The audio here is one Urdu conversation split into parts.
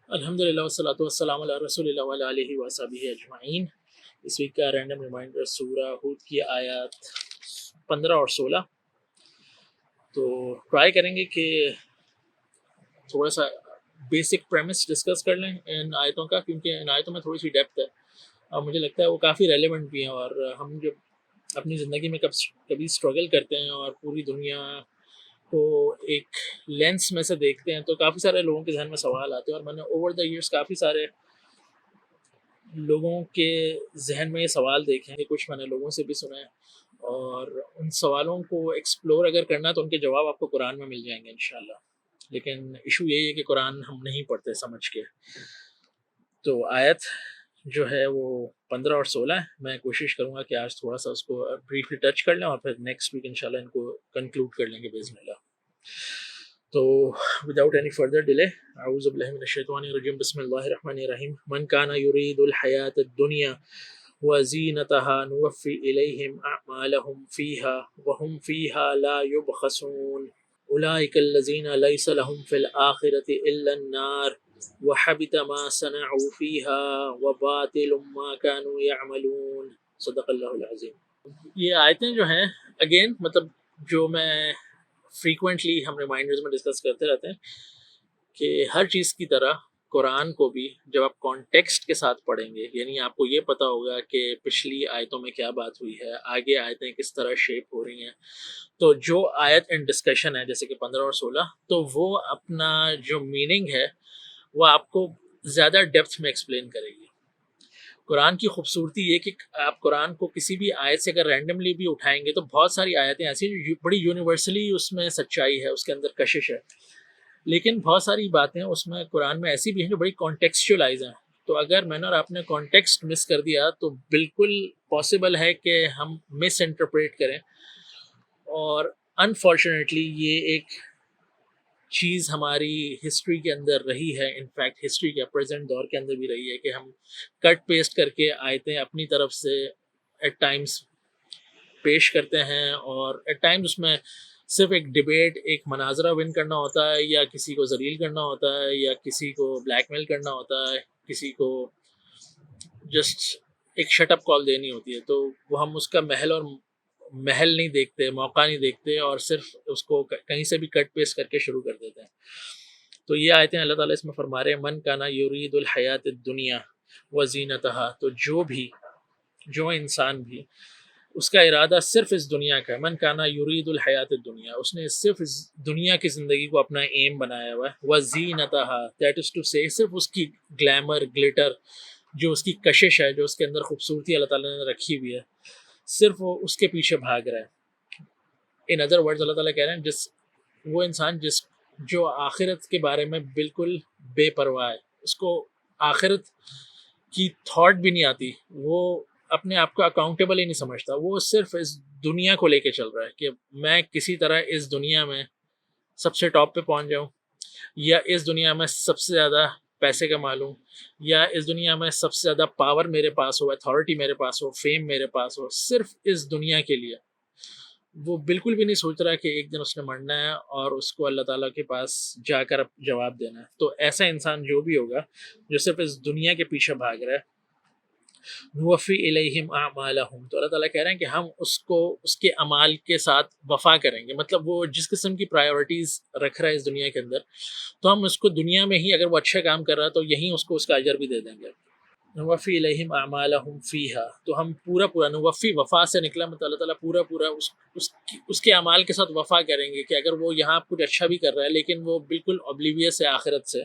الحمدللہ والصلاۃ والسلام علی رسول اللہ وعلی آلہ وصحبہ اجمعین۔ اس ویک کا رینڈم ریمائنڈر سورہ ہود کی آیات 15 اور 16۔ تو ٹرائی کریں گے کہ تھوڑا سا بیسک پریمس ڈسکس کر لیں ان آیتوں کا، کیونکہ ان آیتوں میں تھوڑی سی ڈیپتھ ہے اور مجھے لگتا ہے وہ کافی ریلیونٹ بھی ہیں، اور ہم جب اپنی زندگی میں کبھی اسٹرگل کرتے ہیں اور پوری دنیا کو ایک لینس میں سے دیکھتے ہیں تو کافی سارے لوگوں کے ذہن میں سوال آتے ہیں، اور میں نے اوور دا ایئرس کافی سارے لوگوں کے ذہن میں یہ سوال دیکھے ہیں، کچھ میں نے لوگوں سے بھی سنے ہیں، اور ان سوالوں کو ایکسپلور اگر کرنا تو ان کے جواب آپ کو قرآن میں مل جائیں گے انشاءاللہ۔ لیکن ایشو یہی ہے کہ قرآن ہم نہیں پڑھتے سمجھ کے۔ تو آیت جو ہے وہ 15 اور 16 ہے۔ میں کوشش کروں گا کہ آج تھوڑا سا اس کو بریفلی ٹچ کر لیں اور پھر نیکسٹ ویک انشاءاللہ ان کو کنکلوڈ کر لیں گے باذن اللہ۔ تو without any further delay، اعوذ باللہ من الشیطان الرجیم، بسم اللہ الرحمن الرحیم۔ من کان یرید الحیاۃ الدنیا وزینتها نوفی الیہم اعمالهم فیها وهم فیها لا یبخسون اولئک الذین لیس لهم فی الآخرۃ الا النار وحبط ما صنعوا فیها وباطل ما كانوا یعملون۔ صدق اللہ العظیم۔ یہ آیتیں جو ہیں اگین مطلب جو میں فریکوینٹلی ہم ریمائنڈرز میں ڈسکس کرتے رہتے ہیں کہ ہر چیز کی طرح قرآن کو بھی جب آپ کانٹیکسٹ کے ساتھ پڑھیں گے، یعنی آپ کو یہ پتہ ہوگا کہ پچھلی آیتوں میں کیا بات ہوئی ہے، آگے آیتیں کس طرح شیپ ہو رہی ہیں، تو جو آیت ان ڈسکشن ہے جیسے کہ 15 اور 16، تو وہ اپنا جو میننگ ہے وہ آپ کو زیادہ ڈیپتھ میں ایکسپلین کرے گی۔ قرآن کی خوبصورتی یہ کہ آپ قرآن کو کسی بھی آیت سے اگر رینڈملی بھی اٹھائیں گے تو بہت ساری آیتیں ایسی جو بڑی یونیورسلی اس میں سچائی ہے، اس کے اندر کشش ہے، لیکن بہت ساری باتیں اس میں قرآن میں ایسی بھی ہیں جو بڑی کانٹیکسچولائز ہیں۔ تو اگر میں نے اور آپ نے کانٹیکسٹ مس کر دیا تو بالکل پاسبل ہے کہ ہم مس انٹرپریٹ کریں، اور انفارچونیٹلی یہ ایک چیز ہماری ہسٹری کے اندر رہی ہے، انفیکٹ ہسٹری کے پریزنٹ دور کے اندر بھی رہی ہے کہ ہم کٹ پیسٹ کر کے آیتیں اپنی طرف سے ایٹ ٹائمز پیش کرتے ہیں، اور ایٹ ٹائمز اس میں صرف ایک ڈبیٹ، ایک مناظرہ ون کرنا ہوتا ہے، یا کسی کو ذلیل کرنا ہوتا ہے، یا کسی کو بلیک میل کرنا ہوتا ہے، کسی کو جسٹ ایک شٹ اپ کال دینی ہوتی ہے، تو وہ ہم اس کا محل نہیں دیکھتے، موقع نہیں دیکھتے، اور صرف اس کو کہیں سے بھی کٹ پیسٹ کر کے شروع کر دیتے ہیں۔ تو یہ آیتیں اللہ تعالیٰ اس میں فرما رہے ہیں من کانا یرید الحیات الدنیا وزینتہا، تو جو انسان بھی اس کا ارادہ صرف اس دنیا کا ہے، من کانا یرید الحیات الدنیا، اس نے صرف اس دنیا کی زندگی کو اپنا ایم بنایا ہوا ہے، وزینتہا دیٹ از ٹو سے صرف اس کی گلیمر گلیٹر، جو اس کی کشش ہے، جو اس کے اندر خوبصورتی اللہ تعالیٰ نے رکھی ہوئی ہے، صرف وہ اس کے پیچھے بھاگ رہا ہے۔ ان ادر ورڈز اللہ تعالیٰ کہہ رہے ہیں وہ انسان جو آخرت کے بارے میں بالکل بے پرواہ ہے، اس کو آخرت کی تھاٹ بھی نہیں آتی، وہ اپنے آپ کو اکاؤنٹیبل ہی نہیں سمجھتا، وہ صرف اس دنیا کو لے کے چل رہا ہے کہ میں کسی طرح اس دنیا میں سب سے ٹاپ پہ پہنچ جاؤں، یا اس دنیا میں سب سے زیادہ پیسے کما لوں، یا اس دنیا میں سب سے زیادہ پاور میرے پاس ہو، اتھارٹی میرے پاس ہو، فیم میرے پاس ہو، صرف اس دنیا کے لیے۔ وہ بالکل بھی نہیں سوچ رہا کہ ایک دن اس نے مرنا ہے اور اس کو اللہ تعالیٰ کے پاس جا کر جواب دینا ہے۔ تو ایسا انسان جو بھی ہوگا جو صرف اس دنیا کے پیچھے بھاگ رہا ہے، نوفی الیہم اعمالہم، تو اللہ تعالیٰ کہہ رہے ہیں کہ ہم اس کو اس کے اعمال کے ساتھ وفا کریں گے، مطلب وہ جس قسم کی پرائیورٹیز رکھ رہا ہے اس دنیا کے اندر، تو ہم اس کو دنیا میں ہی اگر وہ اچھا کام کر رہا ہے تو یہیں اس کو اس کا اجر بھی دے دیں گے۔ نوفی الیہم اعمالہم فیہا، تو ہم پورا نوفی وفا سے نکلا، مطلب اللہ تعالیٰ پورا اس کے اعمال کے ساتھ وفا کریں گے، کہ اگر وہ یہاں کچھ اچھا بھی کر رہا ہے لیکن وہ بالکل اوبلیویس ہے آخرت سے،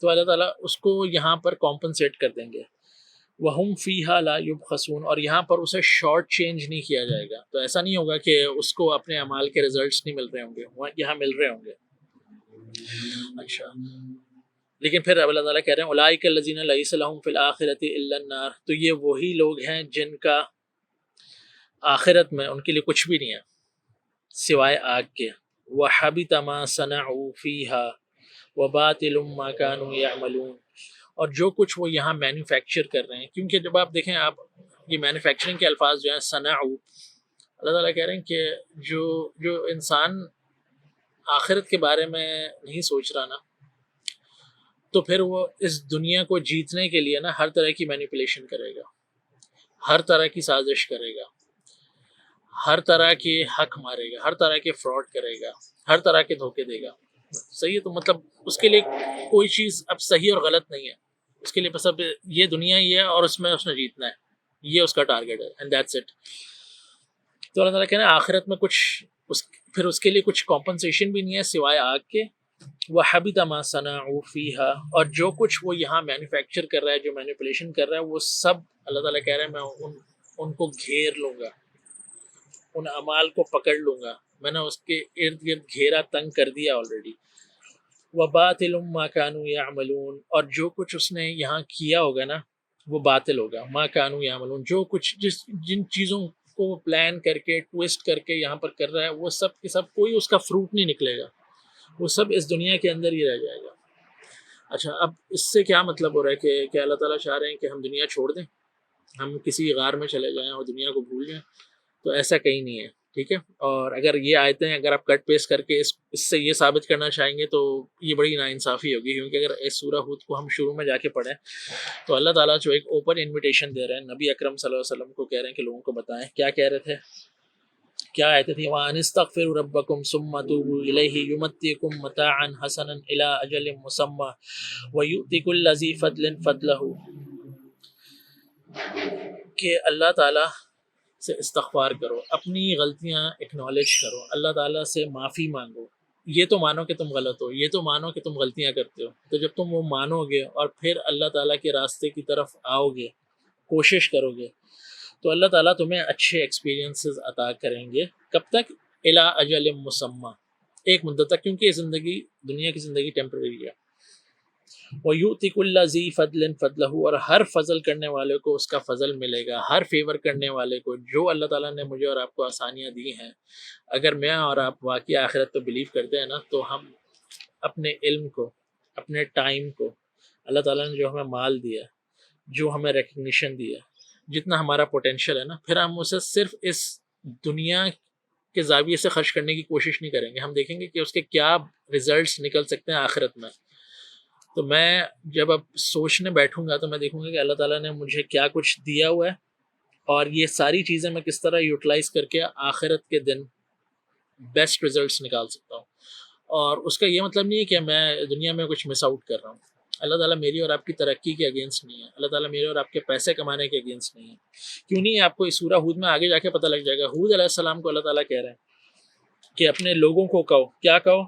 تو اللہ تعالیٰ اس کو یہاں پر کمپنسیٹ کر دیں گے۔ وَهُمْ فِيهَا لَا يُبْخَسُونَ، اور یہاں پر اسے شارٹ چینج نہیں کیا جائے گا، تو ایسا نہیں ہوگا کہ اس کو اپنے اعمال کے ریزلٹس نہیں مل رہے ہوں گے، یہاں مل رہے ہوں گے۔ اچھا، لیکن پھر اللہ تعالیٰ کہہ رہے ہیں اولئک الذین لیس لہم فی الآخرۃ الا النار، تو یہ وہی لوگ ہیں جن کا آخرت میں ان کے لیے کچھ بھی نہیں ہے سوائے آگ کے۔ وحبط ما صنعوا فیہا وباطل ما كانوا یعملون، اور جو کچھ وہ یہاں مینوفیکچر کر رہے ہیں، کیونکہ جب آپ دیکھیں آپ یہ مینوفیکچرنگ کے الفاظ جو ہیں صنعوا، اللہ تعالیٰ کہہ رہے ہیں کہ جو انسان آخرت کے بارے میں نہیں سوچ رہا نا، تو پھر وہ اس دنیا کو جیتنے کے لیے نا ہر طرح کی مینیپولیشن کرے گا، ہر طرح کی سازش کرے گا، ہر طرح کے حق مارے گا، ہر طرح کے فراڈ کرے گا، ہر طرح کے دھوکے دے گا. صحیح ہے؟ تو مطلب اس کے لیے کوئی چیز اب صحیح اور غلط نہیں ہے، اس کے لیے بس اب یہ دنیا ہی ہے اور اس میں اس نے جیتنا ہے، یہ اس کا ٹارگیٹ ہے اینڈ دیٹس اٹ. تو اللہ تعالیٰ کہنا ہے آخرت میں کچھ پھر اس کے لیے کچھ کمپنسیشن بھی نہیں ہے سوائے آگ کے. وَحَبِطَ مَا صَنَعُوا فِيهَا، اور جو کچھ وہ یہاں مینوفیکچر کر رہا ہے، جو مینیپولیشن کر رہا ہے، وہ سب اللہ تعالیٰ کہہ رہا ہے میں ان کو گھیر لوں گا، ان اعمال کو پکڑ لوں گا، میں نے اس کے ارد گرد گھیرا تنگ کر دیا آلریڈی. وَبَاطِلٌ مَا كَانُوا يَعْمَلُونَ، اور جو کچھ اس نے یہاں کیا ہوگا نا وہ باطل ہوگا. ما كانوا يعملون، جو کچھ جن چیزوں کو وہ پلان کر کے ٹویسٹ کر کے یہاں پر کر رہا ہے، وہ سب کے سب کوئی اس کا فروٹ نہیں نکلے گا، وہ سب اس دنیا کے اندر ہی رہ جائے گا. اچھا، اب اس سے کیا مطلب ہو رہا ہے کہ اللہ تعالیٰ چاہ رہے ہیں کہ ہم دنیا چھوڑ دیں، ہم کسی غار میں چلے جائیں اور دنیا کو بھول جائیں؟ تو ایسا کہیں نہیں ہے، ٹھیک ہے. اور اگر یہ آیتیں اگر آپ کٹ پیسٹ کر کے اس سے یہ ثابت کرنا چاہیں گے تو یہ بڑی ناانصافی ہوگی، کیونکہ اگر اس سورہ ہود کو ہم شروع میں جا کے پڑھیں تو اللہ تعالیٰ جو ایک اوپن انویٹیشن دے رہے ہیں نبی اکرم صلی اللہ علیہ وسلم کو، کہہ رہے ہیں کہ لوگوں کو بتائیں. کیا کہہ رہے تھے؟ کیا آیتیں تھیں؟ وَأَنِ اسْتَغْفِرُوا رَبَّكُمْ ثُمَّ تُوبُوا إِلَيْهِ يُمَتِّعْكُمْ مَتَاعًا حَسَنًا إِلَىٰ أَجَلٍ مُّسَمًّى وَيُؤْتِ كُلَّ ذِي فَضْلٍ فَضْلَهُ، کہ اللہ تعالیٰ سے استغفار کرو، اپنی غلطیاں اکنالج کرو، اللہ تعالیٰ سے معافی مانگو. یہ تو مانو کہ تم غلط ہو، یہ تو مانو کہ تم غلطیاں کرتے ہو. تو جب تم وہ مانو گے اور پھر اللہ تعالیٰ کے راستے کی طرف آؤ گے، کوشش کرو گے، تو اللہ تعالیٰ تمہیں اچھے ایکسپیرینسز عطا کریں گے. کب تک؟ الی اجل مسمى، ایک مدت تک، کیونکہ یہ زندگی، دنیا کی زندگی ٹیمپریری ہے. وَيُؤْتِ كُلَّ ذِي فَضْلٍ فَضْلَهُ، اور ہر فضل کرنے والے کو اس کا فضل ملے گا، ہر فیور کرنے والے کو. جو اللہ تعالیٰ نے مجھے اور آپ کو آسانیاں دی ہیں، اگر میں اور آپ واقعی آخرت پہ بلیو کرتے ہیں نا، تو ہم اپنے علم کو، اپنے ٹائم کو، اللہ تعالیٰ نے جو ہمیں مال دیا، جو ہمیں ریکگنیشن دیا، جتنا ہمارا پوٹینشیل ہے نا، پھر ہم اسے صرف اس دنیا کے زاویے سے خرچ کرنے کی کوشش نہیں کریں گے. ہم دیکھیں گے کہ اس کے کیا ریزلٹس نکل سکتے ہیں آخرت میں. تو میں جب اب سوچنے بیٹھوں گا تو میں دیکھوں گا کہ اللہ تعالیٰ نے مجھے کیا کچھ دیا ہوا ہے، اور یہ ساری چیزیں میں کس طرح یوٹیلائز کر کے آخرت کے دن بیسٹ ریزلٹس نکال سکتا ہوں. اور اس کا یہ مطلب نہیں ہے کہ میں دنیا میں کچھ مس آؤٹ کر رہا ہوں. اللہ تعالیٰ میری اور آپ کی ترقی کے اگینسٹ نہیں ہے، اللہ تعالیٰ میرے اور آپ کے پیسے کمانے کے اگینسٹ نہیں ہے. کیوں نہیں ہے؟ آپ کو اس سورہ ہود میں آگے جا کے پتہ لگ جائے گا. ہود علیہ السلام کو اللہ تعالیٰ کہہ رہے ہیں کہ اپنے لوگوں کو کہو، کیا کہو؟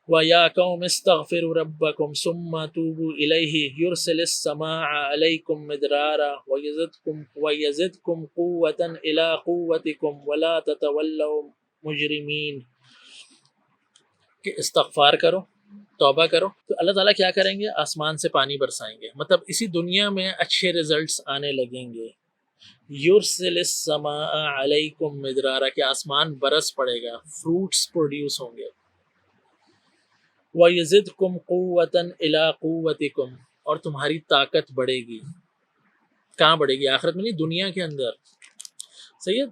وَيَا قَوْمِ اسْتَغْفِرُوا رَبَّكُمْ ثُمَّ تُوبُوا إِلَيْهِ يُرْسِلِ السَّمَاءَ عَلَيْكُمْ مِدْرَارًا وَيَزِدْكُمْ قُوَّةً إِلَىٰ قُوَّتِكُمْ وَلَا تَتَوَلَّوْا مُجْرِمِينَ. کہ استغفار کرو، توبہ کرو، تو اللہ تعالیٰ کیا کریں گے؟ آسمان سے پانی برسائیں گے. مطلب اسی دنیا میں اچھے ریزلٹس آنے لگیں گے. یرسل السماء علیکم مدرارا، کہ آسمان برس پڑے گا، فروٹس پروڈیوس ہوں گے. وَيَزِدْكُمْ قُوَّةً إِلَىٰ قُوَّتِكُمْ، اور تمہاری طاقت بڑھے گی. کہاں بڑھے گی؟ آخرت میں نہیں، دنیا کے اندر. صحیح ہے؟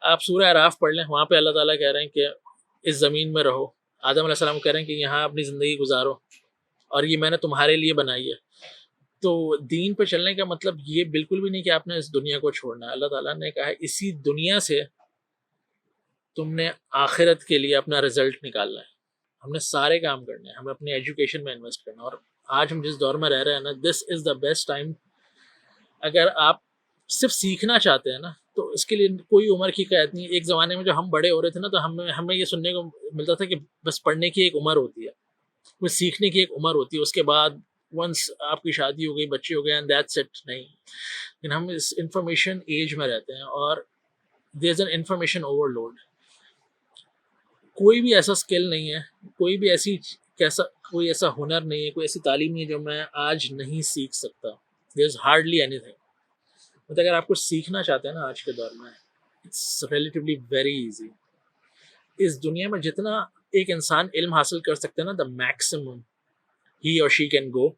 آپ سورہ اعراف پڑھ لیں، وہاں پہ اللہ تعالیٰ کہہ رہے ہیں کہ اس زمین میں رہو. آدم علیہ السلام کہہ رہے ہیں کہ یہاں اپنی زندگی گزارو، اور یہ میں نے تمہارے لیے بنائی ہے. تو دین پہ چلنے کا مطلب یہ بالکل بھی نہیں کہ آپ نے اس دنیا کو چھوڑنا ہے. اللہ تعالیٰ نے کہا ہے اسی دنیا سے تم نے آخرت کے لیے اپنا رزلٹ نکالنا ہے. ہم نے سارے کام کرنے ہیں، ہمیں اپنی ایجوکیشن میں انویسٹ کرنا ہے. اور آج ہم جس دور میں رہ رہے ہیں نا، دس از دا بیسٹ ٹائم. اگر آپ صرف سیکھنا چاہتے ہیں نا، تو اس کے لیے کوئی عمر کی قید نہیں. ایک زمانے میں جو ہم بڑے ہو رہے تھے نا، تو ہمیں یہ سننے کو ملتا تھا کہ بس پڑھنے کی ایک عمر ہوتی ہے، وہ سیکھنے کی ایک عمر ہوتی ہے، اس کے بعد ونس آپ کی شادی ہو گئی، بچے ہو گئے، اینڈ دیٹس اٹ. نہیں، لیکن ہم اس انفارمیشن ایج میں رہتے ہیں، اور there is an information overload. کوئی بھی ایسا اسکل نہیں ہے، کوئی ایسا ہنر نہیں ہے، کوئی ایسی تعلیم نہیں ہے جو میں آج نہیں سیکھ سکتا. دیر از ہارڈلی اینی تھنگ. مطلب اگر آپ کچھ سیکھنا چاہتے ہیں نا آج کے دور میں، اٹس ریلیٹیولی ویری ایزی. اس دنیا میں جتنا ایک انسان علم حاصل کر سکتے ہیں نا، دا میکسیمم ہی اور شی کین گو،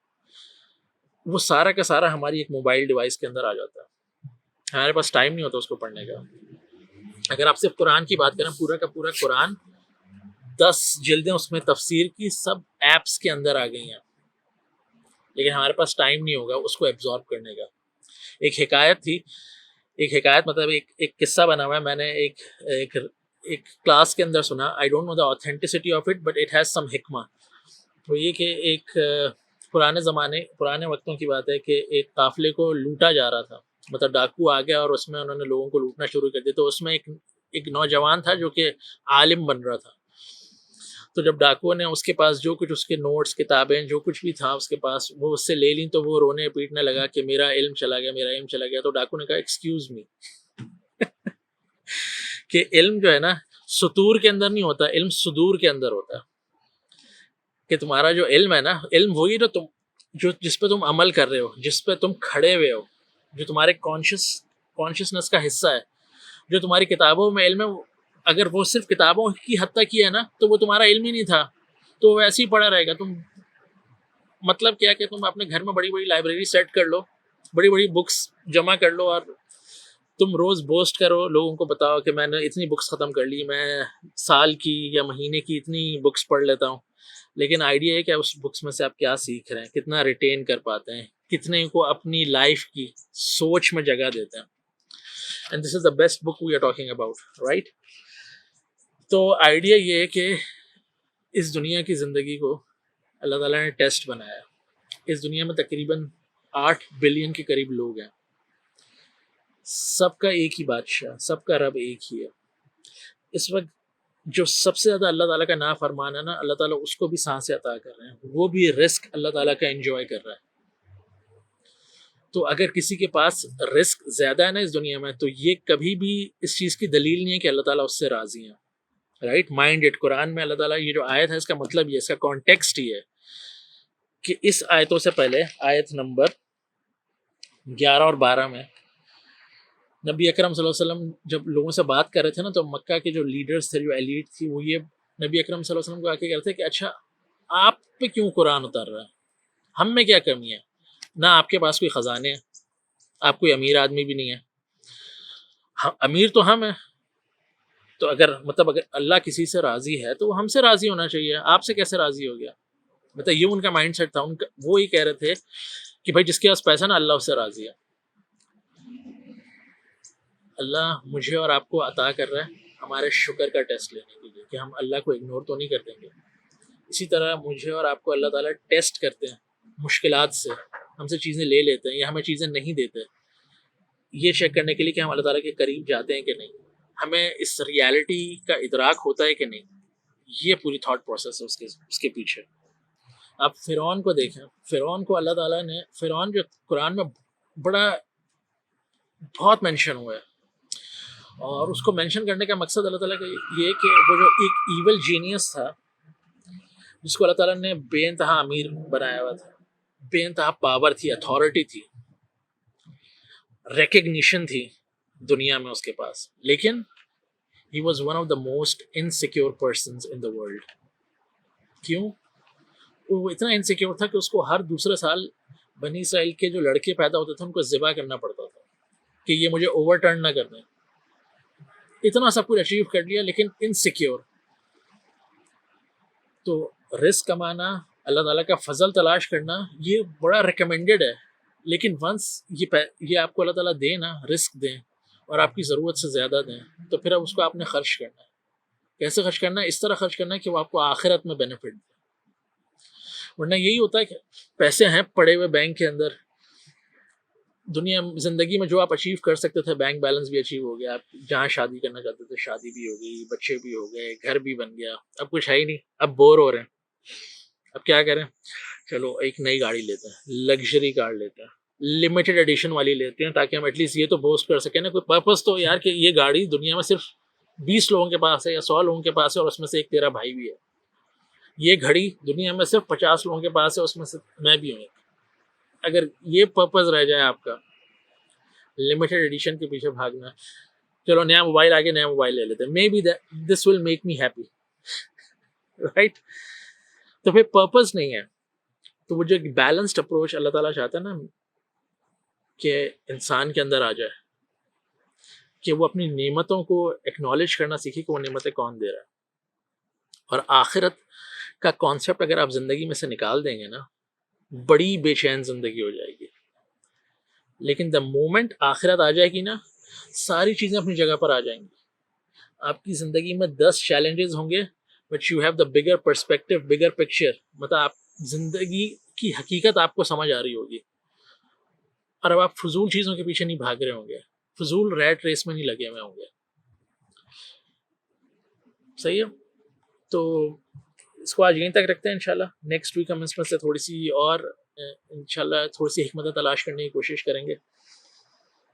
وہ سارا کا سارا ہماری ایک موبائل ڈیوائس کے اندر آ جاتا ہے. ہمارے پاس ٹائم نہیں ہوتا اس کو پڑھنے کا. اگر آپ صرف قرآن کی بات کریں، پورا کا پورا قرآن 10 جلدیں اس میں تفسیر کی، سب ایپس کے اندر آ گئی ہیں. لیکن ہمارے پاس ٹائم نہیں ہوگا اس کو ایبزارب کرنے کا. ایک حکایت تھی، ایک حکایت مطلب ایک قصہ بنا ہوا ہے، میں نے ایک کلاس کے اندر سنا. I don't know the authenticity of it but it has some حکمہ. وہ یہ کہ ایک پرانے وقتوں کی بات ہے کہ ایک قافلے کو لوٹا جا رہا تھا، مطلب ڈاکو آ گیا اور اس میں انہوں نے لوگوں کو لوٹنا شروع کر دیا. تو اس میں ایک نوجوان تھا جو کہ عالم بن رہا تھا. تو جب ڈاکو نے اس کے پاس جو کچھ اس کے نوٹس کتابیں جو کچھ بھی تھا اس کے پاس وہ اس سے لے لیں تو وہ رونے پیٹنے لگا کہ میرا علم چلا گیا، میرا علم چلا گیا. تو ڈاکو نے کہا ایکسکیوز می کہ علم جو ہے نا سطور کے اندر نہیں ہوتا، علم صدور کے اندر ہوتا ہے. کہ تمہارا جو علم ہے نا، علم وہی جو جس پہ تم عمل کر رہے ہو، جس پہ تم کھڑے ہوئے ہو، جو تمہارے کانشیسنس کا حصہ ہے. جو تمہاری کتابوں میں علم ہے اگر وہ صرف کتابوں کی حد تک ہی ہے نا تو وہ تمہارا علم ہی نہیں تھا، تو وہ ایسے ہی پڑا رہے گا. تم مطلب کیا کہ تم اپنے گھر میں بڑی بڑی لائبریری سیٹ کر لو، بڑی بڑی بکس جمع کر لو اور تم روز بوسٹ کرو، لوگوں کو بتاؤ کہ میں نے اتنی بکس ختم کر لی، میں سال کی یا مہینے کی اتنی بکس پڑھ لیتا ہوں. لیکن آئیڈیا ہے کہ اس بکس میں سے آپ کیا سیکھ رہے ہیں، کتنا ریٹین کر پاتے ہیں، کتنے کو اپنی لائف کی سوچ میں جگہ دیتے ہیں. And this is the best book we are talking about, right? تو آئیڈیا یہ ہے کہ اس دنیا کی زندگی کو اللہ تعالیٰ نے ٹیسٹ بنایا. اس دنیا میں تقریباً 8 بلین کے قریب لوگ ہیں. سب کا ایک ہی بادشاہ، سب کا رب ایک ہی ہے. اس وقت جو سب سے زیادہ اللہ تعالیٰ کا نافرمان ہے نا، اللہ تعالیٰ اس کو بھی سانسیں عطا کر رہے ہیں، وہ بھی رزق اللہ تعالیٰ کا انجوائے کر رہا ہے. تو اگر کسی کے پاس رزق زیادہ ہے نا اس دنیا میں، تو یہ کبھی بھی اس چیز کی دلیل نہیں ہے کہ اللہ تعالیٰ اس سے راضی ہیں. Right mind it. قرآن میں اللہ تعالیٰ یہ جو آیت ہے اس کا مطلب یہ، اس کا کانٹیکسٹ یہ ہے کہ اس آیتوں سے پہلے آیت نمبر 11 اور 12 میں نبی اکرم صلی اللہ علیہ وسلم جب لوگوں سے بات کر رہے تھے نا، تو مکہ کے جو لیڈرز تھے، جو ایلیٹ تھی، وہ یہ نبی اکرم صلی اللہ علیہ وسلم کو آ کے کہتے تھے کہ اچھا آپ پہ کیوں قرآن اتر رہا ہے، ہم میں کیا کمی ہے؟ نہ آپ کے پاس کوئی خزانے ہیں، آپ کوئی امیر آدمی بھی نہیں ہے، امیر تو ہم ہیں. تو اگر اللہ کسی سے راضی ہے تو وہ ہم سے راضی ہونا چاہیے، آپ سے کیسے راضی ہو گیا؟ مطلب یہ ان کا مائنڈ سیٹ تھا. وہ یہ کہہ رہے تھے کہ بھائی جس کے پاس پیسہ نا اللہ اس سے راضی ہے. اللہ مجھے اور آپ کو عطا کر رہا ہے ہمارے شکر کا ٹیسٹ لینے کے لیے کہ ہم اللہ کو اگنور تو نہیں کر دیں گے. اسی طرح مجھے اور آپ کو اللہ تعالیٰ ٹیسٹ کرتے ہیں مشکلات سے، ہم سے چیزیں لے لیتے ہیں یا ہمیں چیزیں نہیں دیتے، یہ چیک کرنے کے لیے کہ ہم اللہ تعالیٰ کے قریب جاتے ہیں کہ نہیں، ہمیں اس ریالٹی کا ادراک ہوتا ہے کہ نہیں. یہ پوری تھاٹ پروسیس ہے اس کے پیچھے. آپ فرعون کو دیکھیں، فرعون کو اللہ تعالیٰ نے، فرعون جو قرآن میں بہت مینشن ہوا ہے، اور اس کو مینشن کرنے کا مقصد اللہ تعالیٰ کا یہ کہ وہ جو ایک ایول جینیس تھا جس کو اللہ تعالیٰ نے بے انتہا امیر بنایا ہوا تھا، بے انتہا پاور تھی، اتھارٹی تھی، ریکگنیشن تھی دنیا میں اس کے پاس، لیکن he was one of the most insecure persons in the world. کیوں؟ وہ اتنا انسیکیور تھا کہ اس کو ہر دوسرے سال بنی اسرائیل کے جو لڑکے پیدا ہوتے تھے ان کو ذبح کرنا پڑتا تھا کہ یہ مجھے اوور ٹرن نہ کر دیں. اتنا سب کچھ اچیو کر لیا لیکن انسیکیور. تو رزق کمانا، اللہ تعالیٰ کا فضل تلاش کرنا، یہ بڑا ریکمینڈیڈ ہے، لیکن ونس یہ آپ کو اللہ تعالیٰ دیں نا، رزق دیں اور آپ کی ضرورت سے زیادہ دیں، تو پھر اب اس کو آپ نے خرچ کرنا ہے. کیسے خرچ کرنا ہے؟ اس طرح خرچ کرنا ہے کہ وہ آپ کو آخرت میں بینیفٹ دے. ورنہ یہی ہوتا ہے کہ پیسے ہیں پڑے ہوئے بینک کے اندر، دنیا زندگی میں جو آپ اچیو کر سکتے تھے، بینک بیلنس بھی اچیو ہو گیا، آپ جہاں شادی کرنا چاہتے تھے شادی بھی ہو گئی، بچے بھی ہو گئے، گھر بھی بن گیا، اب کچھ ہے ہی نہیں، اب بور ہو رہے ہیں. اب کیا کریں؟ چلو ایک نئی گاڑی لیتے ہیں، لگژری کار لیتے ہیں، لمیٹڈ ایڈیشن والی لیتے ہیں، تاکہ ہم ایٹ لیسٹ یہ تو بوسٹ کر سکیں نا، کوئی پرپس تو یار کہ یہ گاڑی دنیا میں صرف 20 لوگوں کے پاس ہے یا 100 لوگوں کے پاس ہے اور اس میں سے ایک تیرا بھائی بھی ہے. یہ گھڑی دنیا میں صرف 50 لوگوں کے پاس ہے، اس میں سے میں بھی ہوں. اگر یہ پرپز رہ جائے آپ کا، لمیٹڈ ایڈیشن کے پیچھے بھاگنا، چلو نیا موبائل آگے نیا موبائل لے لیتے ہیں، maybe this will make me happy, right? تو پھر پرپز نہیں ہے. تو وہ جو ایک بیلنسڈ اپروچ اللہ تعالیٰ چاہتا ہے نا کہ انسان کے اندر آ جائے، کہ وہ اپنی نعمتوں کو ایکنالج کرنا سیکھے کہ وہ نعمتیں کون دے رہا ہے. اور آخرت کا کانسیپٹ اگر آپ زندگی میں سے نکال دیں گے نا، بڑی بے چین زندگی ہو جائے گی. لیکن دا مومنٹ آخرت آ جائے گی نا، ساری چیزیں اپنی جگہ پر آ جائیں گی. آپ کی زندگی میں 10 چیلنجز ہوں گے but you have the bigger perspective, bigger picture. مطلب آپ زندگی کی حقیقت آپ کو سمجھ آ رہی ہوگی، اور اب آپ فضول چیزوں کے پیچھے نہیں بھاگ رہے ہوں گے، فضول ریٹ ریس میں نہیں لگے ہوئے ہوں گے. صحیح ہے. تو اس کو آج یہیں تک رکھتے ہیں. انشاءاللہ نیکسٹ ویک ہم اس میں سے تھوڑی سی اور انشاءاللہ تھوڑی سی حکمت تلاش کرنے کی کوشش کریں گے.